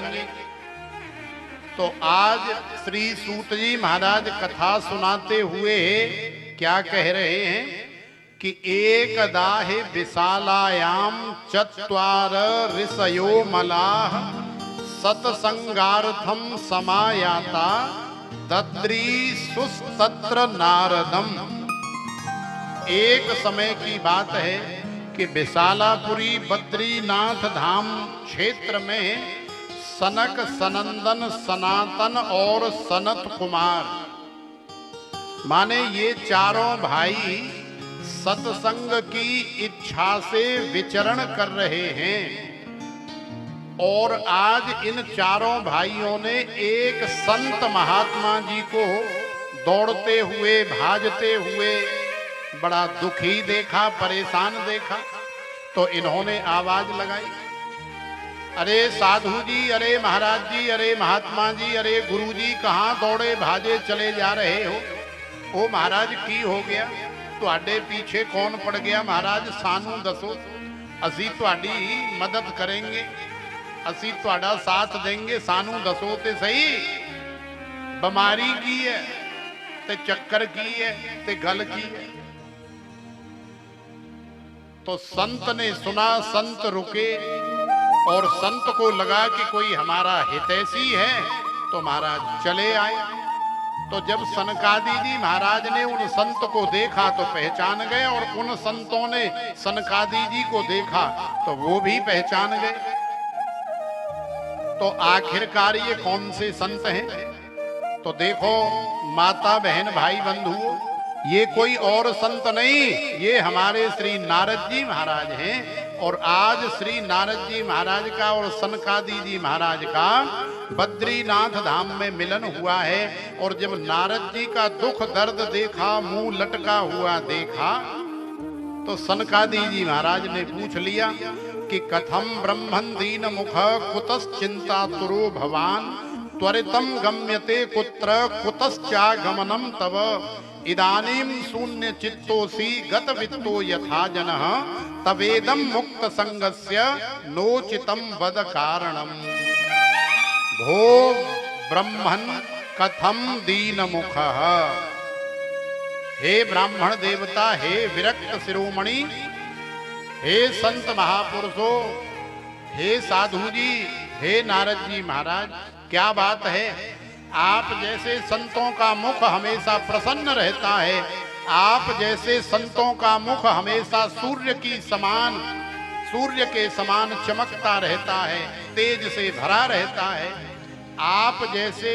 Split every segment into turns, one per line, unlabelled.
करेंगे। तो आज श्री सूत जी महाराज कथा सुनाते हुए क्या कह रहे हैं कि एकदा हि विशालायाम चत्वार ऋषयो मलाः सत्संगार्थम समायाता दद्रीसुस्तत्र नारदम। एक समय की बात है कि विशालापुरी बद्रीनाथ धाम क्षेत्र में सनक, सनंदन, सनातन और सनत कुमार माने ये चारों भाई सत्संग की इच्छा से विचरण कर रहे हैं। और आज इन चारों भाइयों ने एक संत महात्मा जी को दौड़ते हुए, भाजते हुए बड़ा दुखी देखा, परेशान देखा। तो इन्होंने आवाज लगाई, अरे साधु जी, अरे महाराज जी, अरे महात्मा जी, अरे गुरु जी, कहाँ दौड़े भाजे चले जा रहे हो? ओ महाराज की हो गया? तुहाडे पीछे कौन पड़ गया? महाराज सानू दसो, असी तुहाडी मदद करेंगे, असी तुहाडा साथ देंगे। सानू दसो ते सही, बीमारी की है ते चक्कर की है ते गल की है? तो संत ने सुना, संत रुके और संत को लगा कि कोई हमारा हितैषी है, तो महाराज चले आए। तो जब सनकादि जी महाराज ने उन संत को देखा तो पहचान गए, और उन संतों ने सनकादि जी को देखा तो वो भी पहचान गए। तो आखिरकार ये कौन से संत हैं? तो देखो माता बहन भाई बंधुओं, ये कोई और संत नहीं, ये हमारे श्री नारद जी महाराज हैं। और आज श्री नारद जी महाराज का और सनकादि जी महाराज का बद्रीनाथ धाम में मिलन हुआ है। और जब नारद जी का दुख दर्द देखा, मुंह लटका हुआ देखा, तो सनकादि जी महाराज ने पूछ लिया कि कथम ब्रह्मन दीन मुख कुतश्चिंता तुरो भवान त्वरितम गम्यते कुत्र कुतश्चागमनम तव इदानीम शून्य चित्तोसी गत वित्तो यथा जनः तवेदम मुक्त संगस्य नोचितम वद कारणम। भो ब्रह्मन् कथम दीन मुखः। हे ब्राह्मण देवता, हे विरक्त शिरोमणि, हे संत महापुरुषों, हे साधु जी, हे नारद जी महाराज, क्या बात है? आप जैसे संतों का मुख हमेशा प्रसन्न रहता है, आप जैसे संतों का मुख हमेशा सूर्य के समान चमकता रहता है, तेज से भरा रहता है। आप जैसे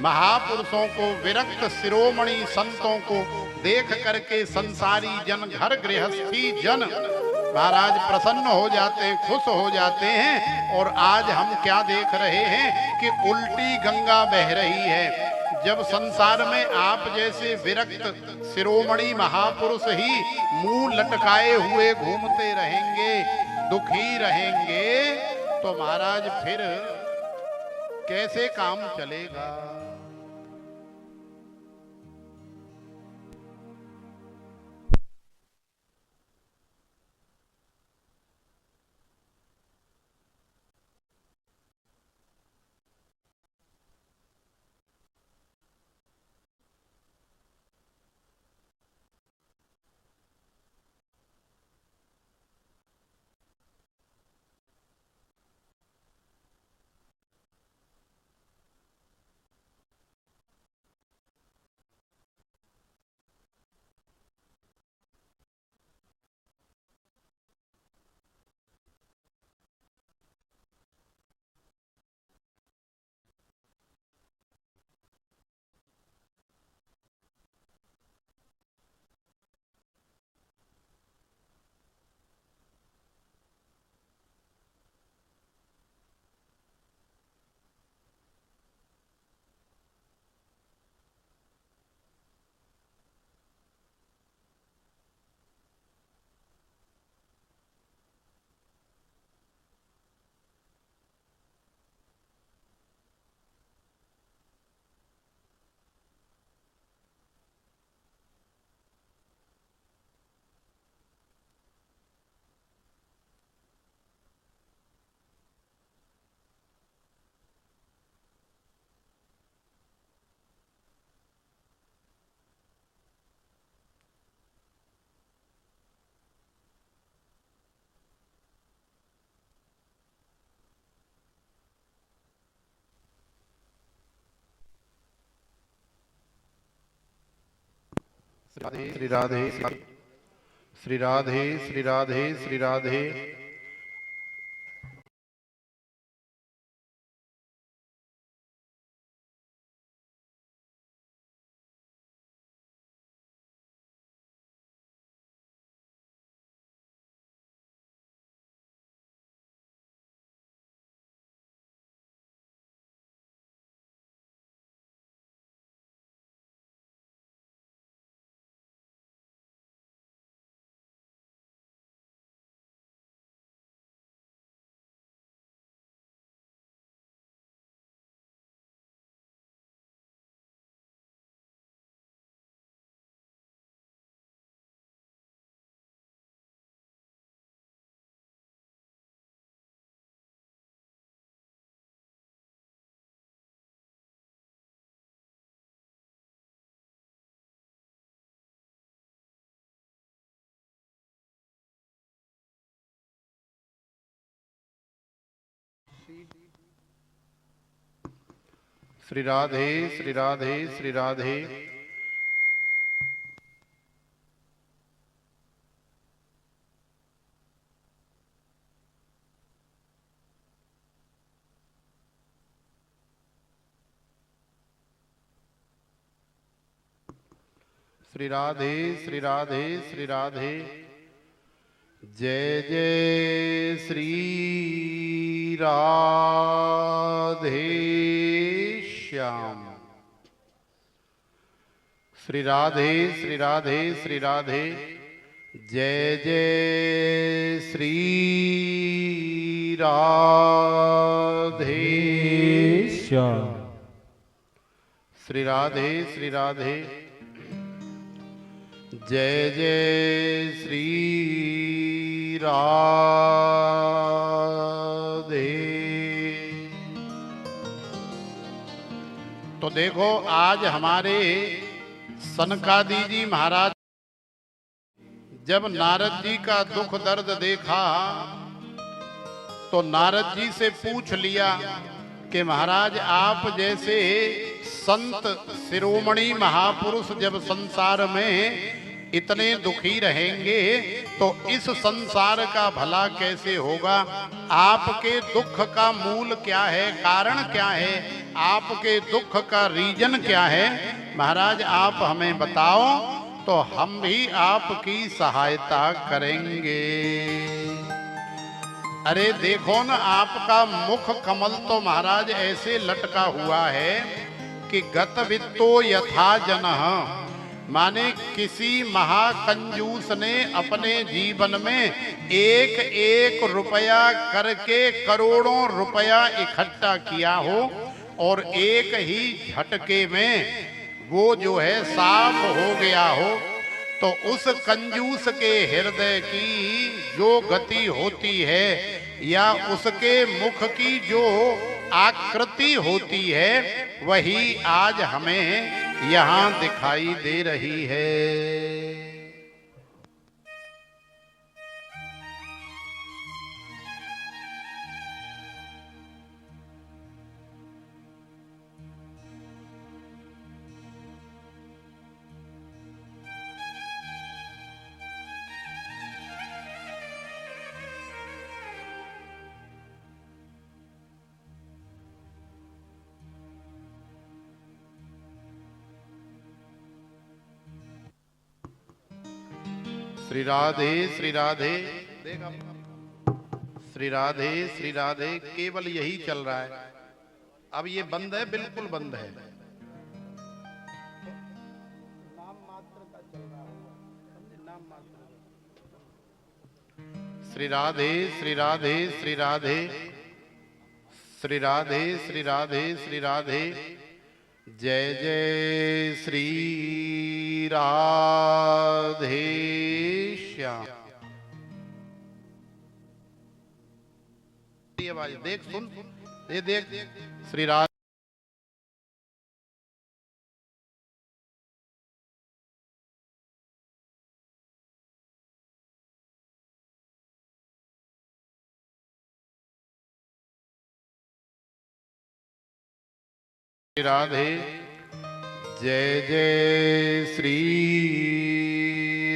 महापुरुषों को, विरक्त शिरोमणि संतों को देख करके संसारी जन, घर गृहस्थी जन महाराज प्रसन्न हो जाते हैं, खुश हो जाते हैं। और आज हम क्या देख रहे हैं कि उल्टी गंगा बह रही है। जब संसार में आप जैसे विरक्त शिरोमणि महापुरुष ही मुंह लटकाए हुए घूमते रहेंगे, दुखी रहेंगे, तो महाराज फिर कैसे काम चलेगा? श्री राधे श्री राधे श्री राधे श्री राधे। श्री राधे श्री राधे श्री राधे। श्री राधे श्री राधे श्री राधे। जय जय श्री राधे श्याम। श्री राधे श्री राधे श्री राधे। जय जय श्री राधे श्याम। श्री राधे श्री राधे। जय जय श्री राधे। तो देखो आज हमारे सनकादि जी महाराज जब नारद जी का दुख दर्द देखा तो नारद जी से पूछ लिया कि महाराज आप जैसे संत शिरोमणि महापुरुष जब संसार में इतने दुखी रहेंगे तो इस संसार का भला कैसे होगा। आपके दुख का मूल क्या है, कारण क्या है, आपके दुख का रीजन क्या है, महाराज आप हमें बताओ तो हम भी आपकी सहायता करेंगे। अरे देखो ना आपका मुख कमल तो महाराज ऐसे लटका हुआ है कि गत वित्तो यथा जनः, माने किसी महाकंजूस ने अपने जीवन में एक एक रुपया करके करोड़ों रुपया इकट्ठा किया हो और एक ही झटके में वो जो है साफ हो गया हो, तो उस कंजूस के हृदय की जो गति होती है या उसके मुख की जो आकृति होती है वही आज हमें यहाँ दिखाई दे रही है। श्री राधे श्री राधे। श्री राधे श्री राधे। केवल यही चल रहा है, अब ये बंद है, बिल्कुल बंद है। नाम मात्र का चल रहा है, नाम मात्र। श्री राधे श्री राधे श्री राधे। श्री राधे श्री राधे श्री राधे। जय जय श्री राधे श्याम। ये आवाज देख सुन, ये देख श्री राधे राधे। जय जय श्री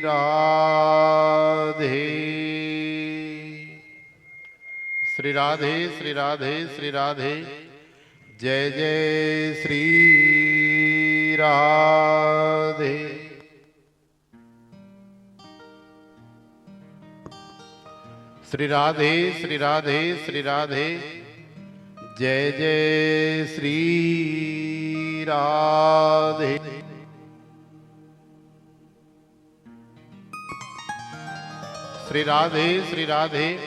राधे। श्री राधे श्री राधे श्री राधे। जय जय श्री राधे। श्री राधे श्री राधे श्री राधे। जय जय श्री राधे। श्री राधे श्री राधे।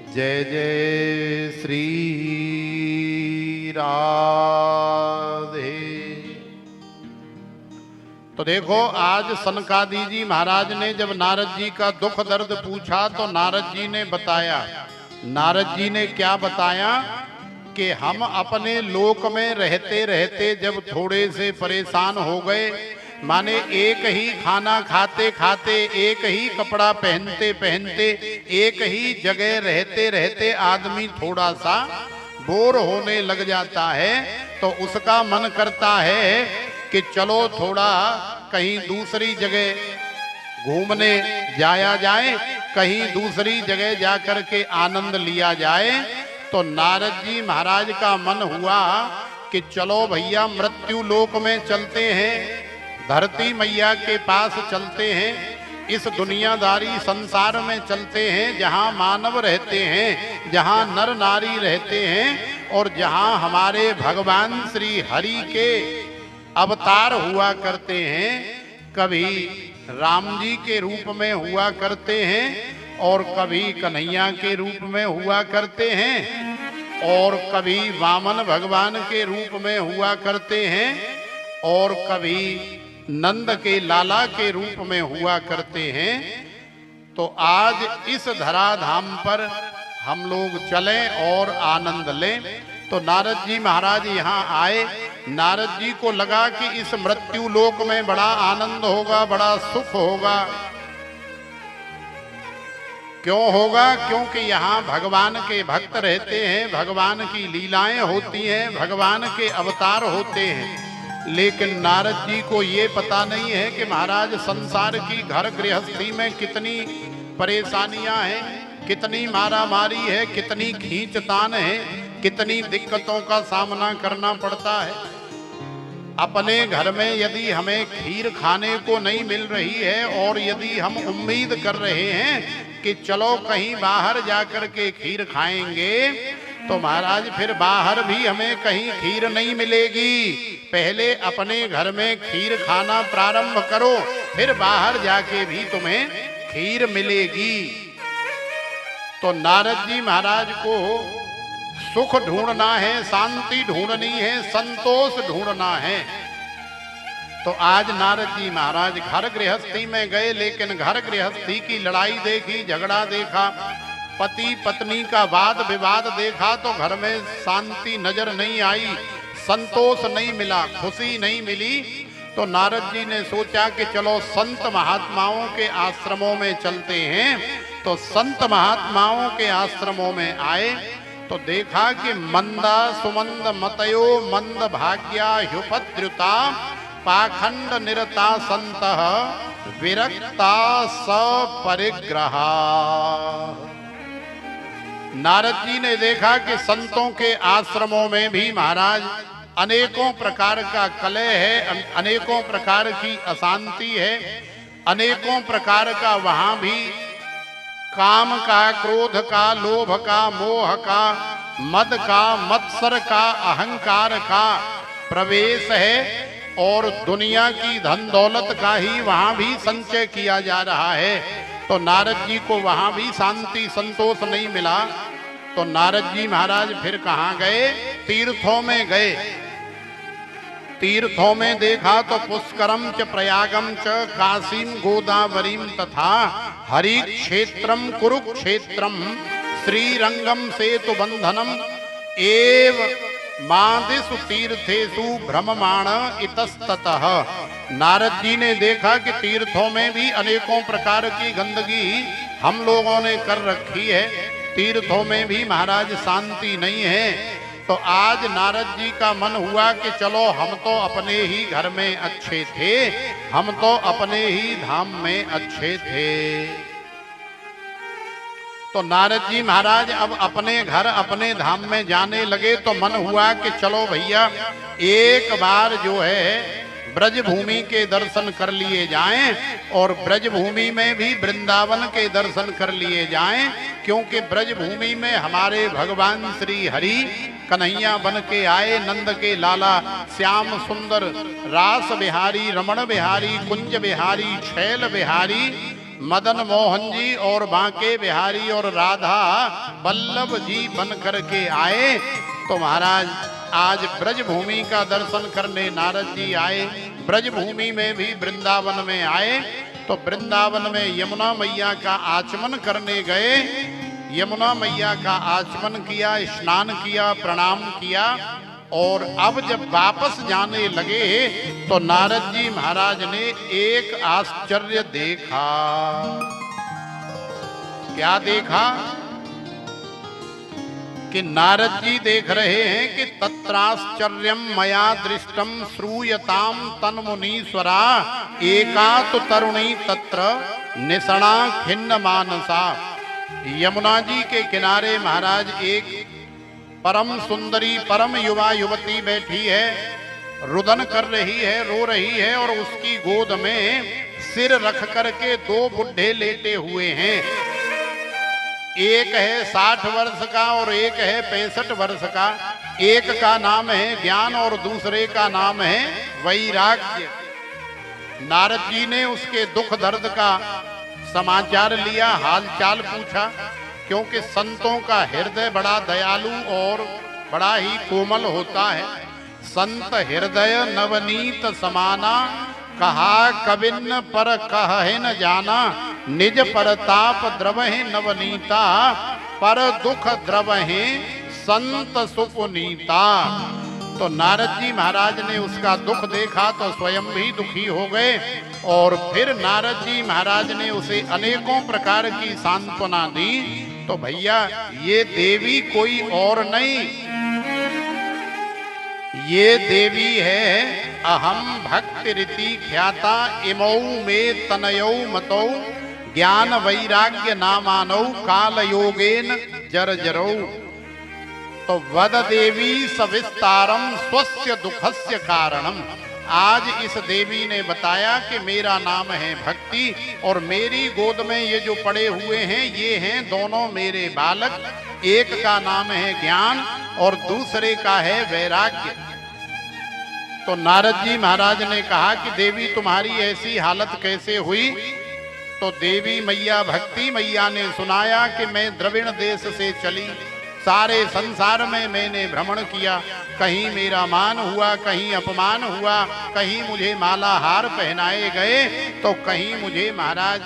जय जय श्री राधे। तो देखो, आज सनकादि जी महाराज ने जब नारद जी का दुख दर्द पूछा तो नारद जी ने बताया। नारद जी ने क्या बताया कि हम अपने लोक में रहते रहते जब थोड़े से परेशान हो गए, माने एक ही खाना खाते खाते, एक ही कपड़ा पहनते पहनते, एक ही जगह रहते रहते आदमी थोड़ा सा बोर होने लग जाता है, तो उसका मन करता है कि चलो थोड़ा कहीं दूसरी जगह घूमने जाया जाए, कहीं दूसरी जगह जाकर के आनंद लिया जाए। तो नारद जी महाराज का मन हुआ कि चलो भैया मृत्यु लोक में चलते हैं, धरती मैया के पास चलते हैं, इस दुनियादारी संसार में चलते हैं, जहाँ मानव रहते हैं, जहाँ नर नारी रहते हैं, और जहाँ हमारे भगवान श्री हरि के अवतार हुआ करते हैं। कभी राम जी के रूप में हुआ करते हैं और कभी कन्हैया के रूप में हुआ करते हैं और कभी वामन भगवान के रूप में हुआ करते हैं और कभी नंद के लाला के रूप में हुआ करते हैं। तो आज इस धराधाम पर हम लोग चलें और आनंद लें। तो नारद जी महाराज यहाँ आए। नारद जी को लगा कि इस मृत्यु लोक में बड़ा आनंद होगा, बड़ा सुख होगा। क्यों होगा? क्योंकि यहाँ भगवान के भक्त रहते हैं, भगवान की लीलाएं होती हैं, भगवान के अवतार होते हैं। लेकिन नारद जी को ये पता नहीं है कि महाराज संसार की घर गृहस्थी में कितनी परेशानियां हैं, कितनी मारामारी है, कितनी खींचतान है, कितनी दिक्कतों का सामना करना पड़ता है। अपने घर में यदि हमें खीर खाने को नहीं मिल रही है और यदि हम उम्मीद कर रहे हैं कि चलो कहीं बाहर जाकर के खीर खाएंगे, तो महाराज फिर बाहर भी हमें कहीं खीर नहीं मिलेगी। पहले अपने घर में खीर खाना प्रारंभ करो, फिर बाहर जाके भी तुम्हें खीर मिलेगी। तो नारद जी महाराज को सुख ढूंढना है, शांति ढूंढनी है, संतोष ढूंढना है। तो आज नारद जी महाराज घर गृहस्थी में गए, लेकिन घर गृहस्थी की लड़ाई देखी, झगड़ा देखा, पति पत्नी का वाद विवाद देखा, तो घर में शांति नजर नहीं आई, संतोष नहीं मिला, खुशी नहीं मिली। तो नारद जी ने सोचा कि चलो संत महात्माओं के आश्रमों में चलते हैं। तो संत महात्माओं के आश्रमों में आए तो देखा कि मंदा सुमंद मतयो मंद भाग्या ह्युपद्रुता पाखंड निरता संतः विरक्ता सपरिग्रहा। नारद जी ने देखा कि संतों के आश्रमों में भी महाराज अनेकों प्रकार का कलह है, अनेकों प्रकार की अशांति है, अनेकों प्रकार का वहां भी काम का, क्रोध का, लोभ का, मोह का, मद का, मत्सर का, अहंकार का प्रवेश है और दुनिया की धन दौलत का ही वहां भी संचय किया जा रहा है। तो नारद जी को वहां भी शांति संतोष नहीं मिला। तो नारद जी महाराज फिर कहाँ गए? तीर्थों में गए। तीर्थों में देखा तो पुष्करम च प्रयागम च काशीम गोदावरीम तथा हरि क्षेत्रम कुरुक्षेत्रम श्रीरंगम सेतु बंधनम एव मादिसु तीर्थेषु भ्रममाण इतस्ततः। नारद जी ने देखा कि तीर्थों में भी अनेकों प्रकार की गंदगी हम लोगों ने कर रखी है, तीर्थों में भी महाराज शांति नहीं है। तो आज नारद जी का मन हुआ कि चलो हम तो अपने ही घर में अच्छे थे, हम तो अपने ही धाम में अच्छे थे। तो नारद जी महाराज अब अपने घर अपने धाम में जाने लगे। तो मन हुआ कि चलो भैया एक बार जो है ब्रज भूमि के दर्शन कर लिए जाएं और ब्रज भूमि में भी वृंदावन के दर्शन कर लिए जाएं, क्योंकि ब्रज भूमि में हमारे भगवान श्री हरि कन्हैया बन के आए, नंद के लाला, श्याम सुंदर, रास बिहारी, रमण बिहारी, कुंज बिहारी, छैल बिहारी, मदन मोहन जी और बांके बिहारी और राधा वल्लभ जी बन करके आए। तो महाराज आज ब्रज भूमि का दर्शन करने नारद जी आए। ब्रज भूमि में भी वृंदावन में आए। तो वृंदावन में यमुना मैया का आचमन करने गए। यमुना मैया का आचमन किया, स्नान किया, प्रणाम किया और अब जब वापस जाने लगे तो नारद जी महाराज ने एक आश्चर्य देखा। क्या देखा? कि नारद जी देख रहे हैं कि तत्राश्चर्यम मया दृष्टम श्रूयताम तन्मुनीश्वरा एका तो तरुणी तत्र निषणा खिन्न मानसा। यमुना जी के किनारे महाराज एक परम सुंदरी परम युवा युवती बैठी है, रुदन कर रही है, रो रही है और उसकी गोद में सिर रख करके दो बुढ़े लेटे हुए हैं। एक है 60 वर्ष का और एक है 65 वर्ष का। एक का नाम है ज्ञान और दूसरे का नाम है वैराग्य। नारद जी ने उसके दुख दर्द का समाचार लिया, हालचाल पूछा, क्योंकि संतों का हृदय बड़ा दयालु और बड़ा ही कोमल होता है। संत हृदय नवनीत समाना, कहा कविन्न पर कहे न जाना, निज परताप द्रवहे नवनीता, पर दुख द्रवहे संत सुपुनीता। तो नारद जी महाराज ने उसका दुख देखा तो स्वयं भी दुखी हो गए और फिर नारद जी महाराज ने उसे अनेकों प्रकार की सांत्वना दी। तो भैया ये देवी कोई और नहीं, ये देवी है अहम भक्ति रीति ख्याता इमौ में तनयौ मतौ ज्ञान वैराग्य नामानौ काल योगेन जर्जरौ। तो वद देवी सविस्तारम स्वस्य दुखस्य कारणम। आज इस देवी ने बताया कि मेरा नाम है भक्ति और मेरी गोद में ये जो पड़े हुए हैं ये हैं दोनों मेरे बालक। एक का नाम है ज्ञान और दूसरे का है वैराग्य। तो नारद जी महाराज ने कहा कि देवी तुम्हारी ऐसी हालत कैसे हुई? तो देवी मैया भक्ति मैया ने सुनाया कि मैं द्रविड़ देश से चली, सारे संसार में मैंने भ्रमण किया, कहीं मेरा मान हुआ, कहीं अपमान हुआ, कहीं मुझे माला हार पहनाए गए तो कहीं मुझे महाराज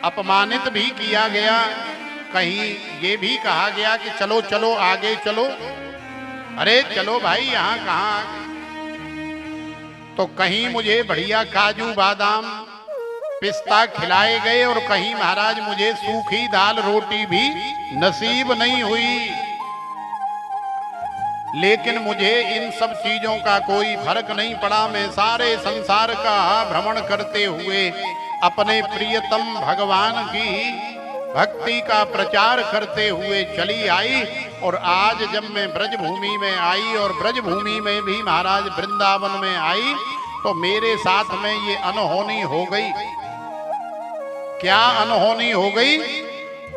अपमानित भी किया गया, कहीं ये भी कहा गया कि चलो चलो आगे चलो। अरे चलो भाई यहाँ कहाँ? तो कहीं मुझे बढ़िया काजू बादाम पिस्ता खिलाए गए और कहीं महाराज मुझे सूखी दाल रोटी भी नसीब नहीं हुई। लेकिन मुझे इन सब चीजों का कोई फर्क नहीं पड़ा। मैं सारे संसार का भ्रमण करते हुए अपने प्रियतम भगवान की भक्ति का प्रचार करते हुए चली आई। और आज जब मैं ब्रजभूमि में आई और ब्रजभूमि में भी महाराज वृंदावन में आई तो मेरे साथ में ये अनहोनी हो गई। क्या अनहोनी हो गई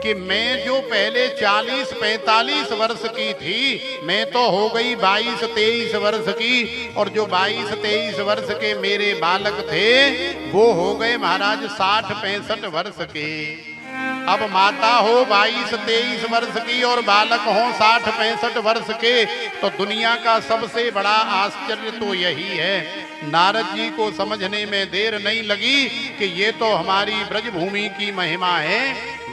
कि मैं जो पहले 40-45 वर्ष की थी मैं तो हो गई 22-23 वर्ष की, और जो 22-23 वर्ष के मेरे बालक थे वो हो गए महाराज 60-65 वर्ष के। अब माता हो 22-23 वर्ष की और बालक हो 60-65 वर्ष के, तो दुनिया का सबसे बड़ा आश्चर्य तो यही है। नारद जी को समझने में देर नहीं लगी कि ये तो हमारी ब्रजभूमि की महिमा है।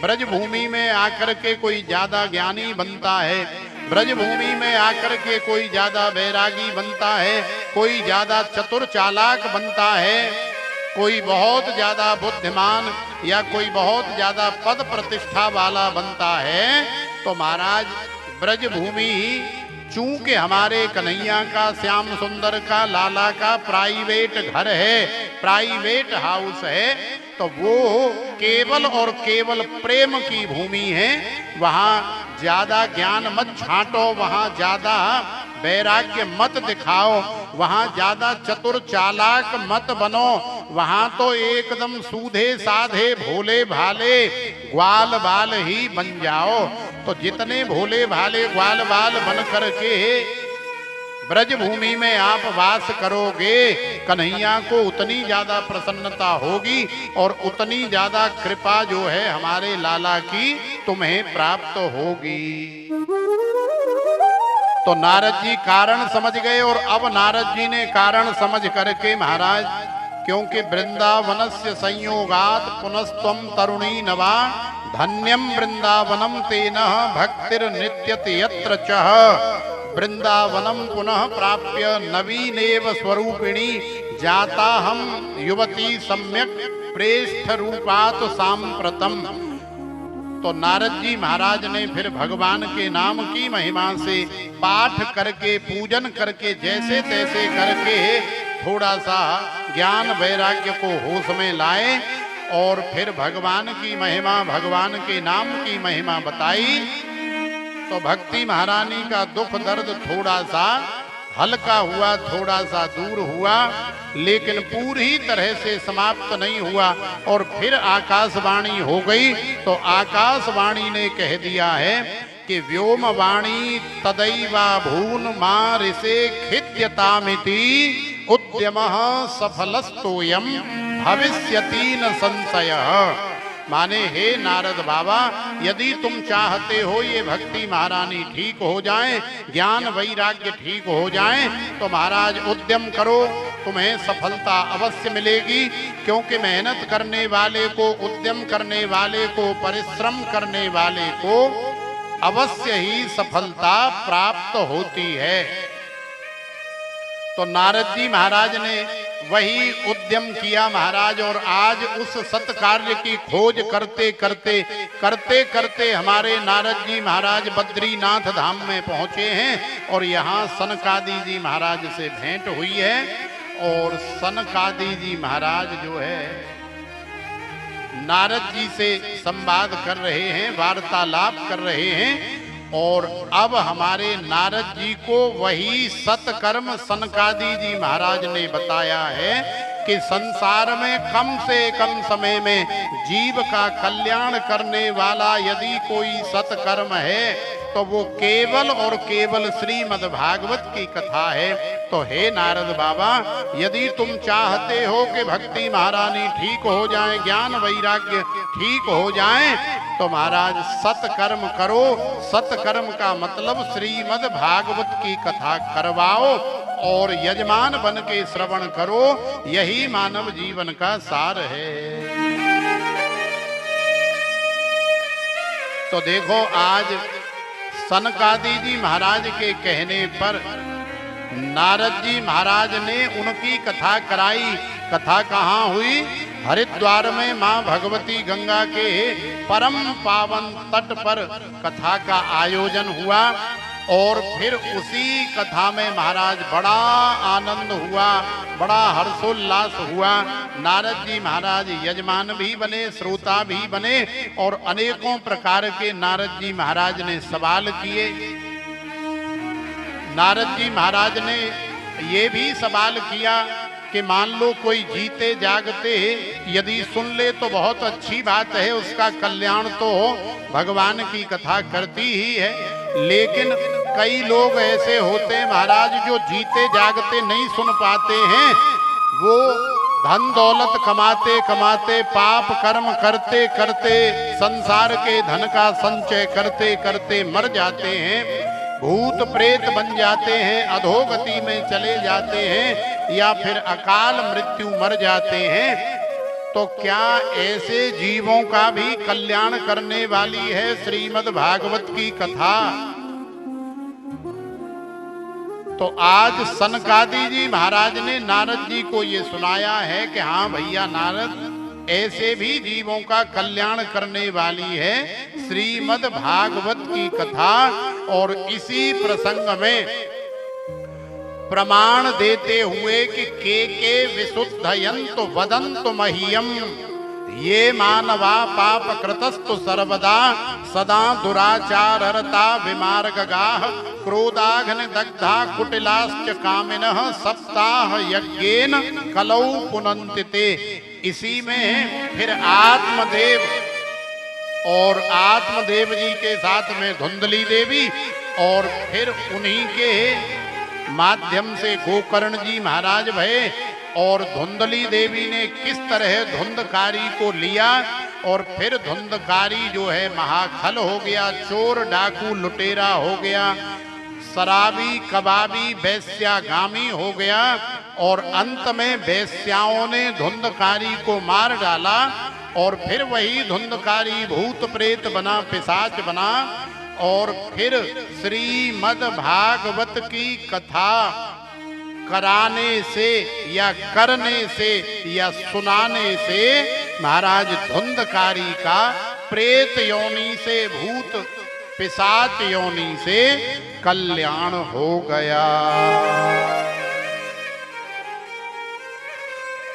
ब्रजभूमि में आकर के कोई ज्यादा ज्ञानी बनता है, ब्रजभूमि में आकर के कोई ज्यादा बैरागी बनता है, कोई ज्यादा चतुर चालाक बनता है, कोई बहुत ज्यादा बुद्धिमान या कोई बहुत ज्यादा पद प्रतिष्ठा वाला बनता है। तो महाराज ब्रज भूमि चूंकि हमारे कन्हैया का, श्याम सुंदर का, लाला का प्राइवेट घर है, प्राइवेट हाउस है, तो वो केवल और केवल प्रेम की भूमि है। वहां ज्यादा ज्ञान मत छांटो, वहां ज्यादा वैराग्य मत दिखाओ, वहां ज्यादा चतुर चालाक मत बनो। वहां तो एकदम सूधे साधे भोले भाले ग्वाल बाल ही बन जाओ। तो जितने भोले भाले ग्वाल बाल बन करके ब्रज भूमि में आप वास करोगे, कन्हैया को उतनी ज्यादा प्रसन्नता होगी और उतनी ज्यादा कृपा जो है हमारे लाला की तुम्हें प्राप्त होगी। तो नारद जी कारण समझ गए, और अब नारद जी ने कारण समझ करके महाराज, क्योंकि वृंदावनस्य संयोगात पुनस्त्वम तरुणी नवा धन्यम वृंदावनम तेन भक्तिर नित्यति यत्र चह वृंदावनम पुनः प्राप्य नवीनेव स्वरूपिणी जाता हम युवती सम्यक प्रेष्ठ रूपात सांप्रतम। तो नारद जी महाराज ने फिर भगवान के नाम की महिमा से पाठ करके, पूजन करके, जैसे तैसे करके थोड़ा सा ज्ञान वैराग्य को होश में लाए और फिर भगवान की महिमा, भगवान के नाम की महिमा बताई। तो भक्ति महारानी का दुख दर्द थोड़ा सा हल्का हुआ, थोड़ा सा दूर हुआ, लेकिन पूरी तरह से समाप्त नहीं हुआ। और फिर आकाशवाणी हो गई। तो आकाशवाणी ने कह दिया है कि व्योमवाणी तदैवा भून मारिसे खिद्यतामिति उद्यमः सफलस्तोयम भविष्यति न संशयः। माने हे नारद बाबा, यदि तुम चाहते हो ये भक्ति महारानी ठीक हो जाए, ज्ञान वैराग्य ठीक हो जाए, तो महाराज उद्यम करो, तुम्हें सफलता अवश्य मिलेगी। क्योंकि मेहनत करने वाले को, उद्यम करने वाले को, परिश्रम करने वाले को अवश्य ही सफलता प्राप्त होती है। तो नारद जी महाराज ने वही उद्यम किया महाराज, और आज उस सत्कार्य की खोज करते करते करते करते हमारे नारद जी महाराज बद्रीनाथ धाम में पहुंचे हैं। और यहाँ सनकादि जी महाराज से भेंट हुई है। और सनकादि जी महाराज जो है नारद जी से संवाद कर रहे हैं, वार्तालाप कर रहे हैं। और अब हमारे नारद जी को वही सतकर्म सनकादि जी महाराज ने बताया है कि संसार में कम से कम समय में जीव का कल्याण करने वाला यदि कोई सतकर्म है तो वो केवल और केवल श्रीमद् भागवत की कथा है। तो हे नारद बाबा, यदि तुम चाहते हो कि भक्ति महारानी ठीक हो जाए, ज्ञान वैराग्य ठीक हो जाए, तो महाराज सतकर्म करो। सतकर्म का मतलब श्रीमद् भागवत की कथा करवाओ और यजमान बन के श्रवण करो। यही मानव जीवन का सार है। तो देखो, आज सनकादि जी महाराज के कहने पर नारद जी महाराज ने उनकी कथा कराई। कथा कहाँ हुई? हरिद्वार में माँ भगवती गंगा के परम पावन तट पर कथा का आयोजन हुआ। और फिर उसी कथा में महाराज बड़ा आनंद हुआ, बड़ा हर्षोल्लास हुआ। नारद जी महाराज यजमान भी बने, श्रोता भी बने, और अनेकों प्रकार के नारद जी महाराज ने सवाल किए। नारद जी महाराज ने ये भी सवाल किया कि मान लो कोई जीते जागते यदि सुन ले तो बहुत अच्छी बात है, उसका कल्याण तो भगवान की कथा करती ही है। लेकिन कई लोग ऐसे होते हैं महाराज जो जीते जागते नहीं सुन पाते हैं। वो धन दौलत कमाते कमाते, पाप कर्म करते करते, संसार के धन का संचय करते करते मर जाते हैं, भूत प्रेत बन जाते हैं, अधोगति में चले जाते हैं, या फिर अकाल मृत्यु मर जाते हैं। तो क्या ऐसे जीवों का भी कल्याण करने वाली है श्रीमद् भागवत की कथा? तो आज सनकादि जी महाराज ने नारद जी को ये सुनाया है कि हाँ भैया नारद, ऐसे भी जीवों का कल्याण करने वाली है श्रीमद् भागवत की कथा। और इसी प्रसंग में प्रमाण देते हुए कि के विशुद्धयन्तु वदन्तु मह्यम ये मानवा पाप कृतस्तु सर्वदा सदा दुराचाररता विमार्गगाः क्रोधाघ्न दग्धा कुटिलाश्च कामिनः सप्ताह यज्ञेन कलौ पुनन्ति ते। इसी में फिर आत्मदेव और आत्मदेव जी के साथ में धुंधली देवी और फिर उन्हीं के माध्यम से गोकर्ण जी महाराज भये और धुंधली देवी ने किस तरह धुंधकारी को लिया और फिर धुंधकारी जो है महाखल हो गया, चोर डाकू लुटेरा हो गया, शराबी कबाबी वैश्यागामी हो गया और अंत में वैश्याओं ने धुंधकारी को मार डाला और फिर वही धुंधकारी भूत प्रेत बना, पिशाच बना और फिर श्रीमद् भागवत की कथा कराने से या करने से या सुनाने से महाराज धुंधकारी का प्रेत योनि से भूत पिशाच योनि से कल्याण हो गया।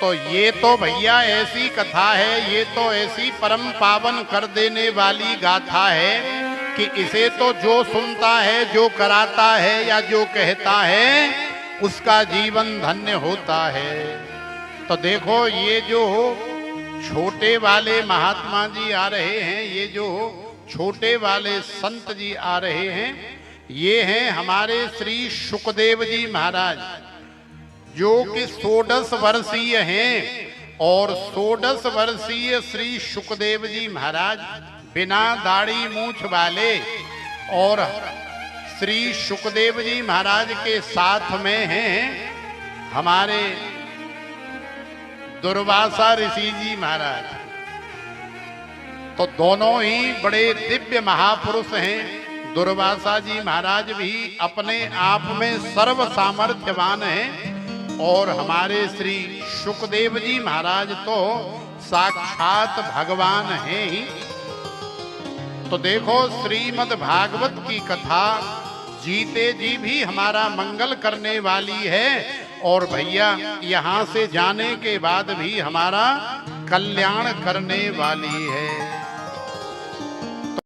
तो ये तो भैया ऐसी कथा है, ये तो ऐसी परम पावन कर देने वाली गाथा है कि इसे तो जो सुनता है, जो कराता है या जो कहता है उसका जीवन धन्य होता है। तो देखो ये जो छोटे वाले महात्मा जी आ रहे हैं, ये जो छोटे वाले संत जी आ रहे हैं, ये हैं हमारे श्री शुकदेव जी महाराज जो कि 16 वर्षीय हैं। और 16 वर्षीय श्री शुकदेव जी महाराज बिना दाढ़ी मूछ वाले और श्री शुकदेव जी महाराज के साथ में हैं हमारे दुर्वासा ऋषि जी महाराज। तो दोनों ही बड़े दिव्य महापुरुष हैं। दुर्वासा जी महाराज भी अपने आप में सर्व सामर्थ्यवान हैं और हमारे श्री शुकदेव जी महाराज तो साक्षात भगवान हैं ही। तो देखो श्रीमद् भागवत की कथा जीते जी भी हमारा मंगल करने वाली है और भैया यहाँ से जाने के बाद भी हमारा कल्याण करने वाली है।